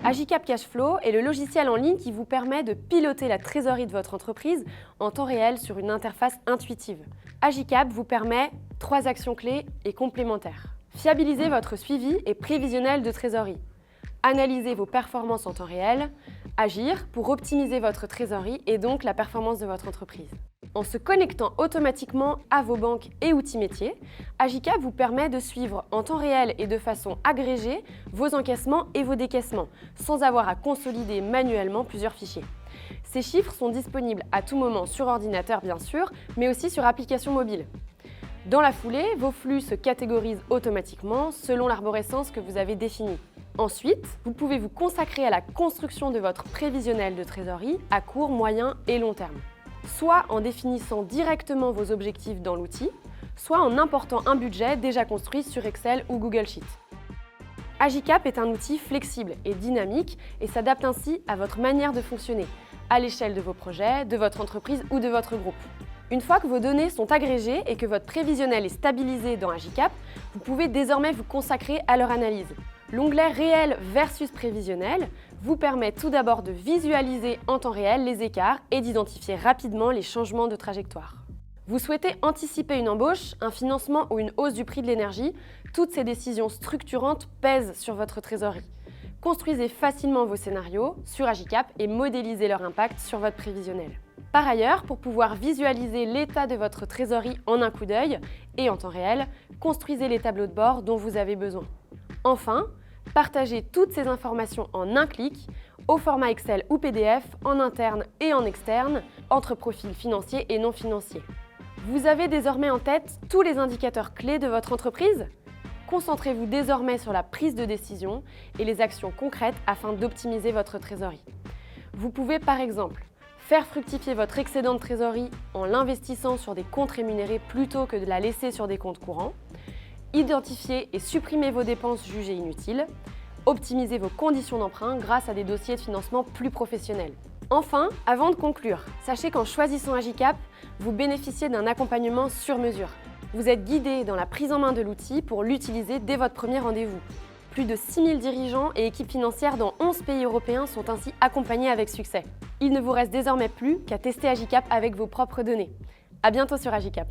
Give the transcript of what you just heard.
Agicap Cashflow est le logiciel en ligne qui vous permet de piloter la trésorerie de votre entreprise en temps réel sur une interface intuitive. Agicap vous permet 3 actions clés et complémentaires. Fiabiliser votre suivi et prévisionnel de trésorerie. Analyser vos performances en temps réel. Agir pour optimiser votre trésorerie et donc la performance de votre entreprise. En se connectant automatiquement à vos banques et outils métiers, Agicap vous permet de suivre en temps réel et de façon agrégée vos encaissements et vos décaissements, sans avoir à consolider manuellement plusieurs fichiers. Ces chiffres sont disponibles à tout moment sur ordinateur bien sûr, mais aussi sur application mobile. Dans la foulée, vos flux se catégorisent automatiquement selon l'arborescence que vous avez définie. Ensuite, vous pouvez vous consacrer à la construction de votre prévisionnel de trésorerie à court, moyen et long terme. Soit en définissant directement vos objectifs dans l'outil, soit en important un budget déjà construit sur Excel ou Google Sheet. Agicap est un outil flexible et dynamique et s'adapte ainsi à votre manière de fonctionner, à l'échelle de vos projets, de votre entreprise ou de votre groupe. Une fois que vos données sont agrégées et que votre prévisionnel est stabilisé dans Agicap, vous pouvez désormais vous consacrer à leur analyse. L'onglet Réel versus prévisionnel vous permet tout d'abord de visualiser en temps réel les écarts et d'identifier rapidement les changements de trajectoire. Vous souhaitez anticiper une embauche, un financement ou une hausse du prix de l'énergie, toutes ces décisions structurantes pèsent sur votre trésorerie. Construisez facilement vos scénarios sur Agicap et modélisez leur impact sur votre prévisionnel. Par ailleurs, pour pouvoir visualiser l'état de votre trésorerie en un coup d'œil et en temps réel, construisez les tableaux de bord dont vous avez besoin. Enfin, partagez toutes ces informations en un clic, au format Excel ou PDF, en interne et en externe, entre profils financiers et non financiers. Vous avez désormais en tête tous les indicateurs clés de votre entreprise ? Concentrez-vous désormais sur la prise de décision et les actions concrètes afin d'optimiser votre trésorerie. Vous pouvez par exemple faire fructifier votre excédent de trésorerie en l'investissant sur des comptes rémunérés plutôt que de la laisser sur des comptes courants, identifier et supprimer vos dépenses jugées inutiles, optimiser vos conditions d'emprunt grâce à des dossiers de financement plus professionnels. Enfin, avant de conclure, sachez qu'en choisissant Agicap, vous bénéficiez d'un accompagnement sur mesure. Vous êtes guidé dans la prise en main de l'outil pour l'utiliser dès votre premier rendez-vous. Plus de 6000 dirigeants et équipes financières dans 11 pays européens sont ainsi accompagnés avec succès. Il ne vous reste désormais plus qu'à tester Agicap avec vos propres données. À bientôt sur Agicap.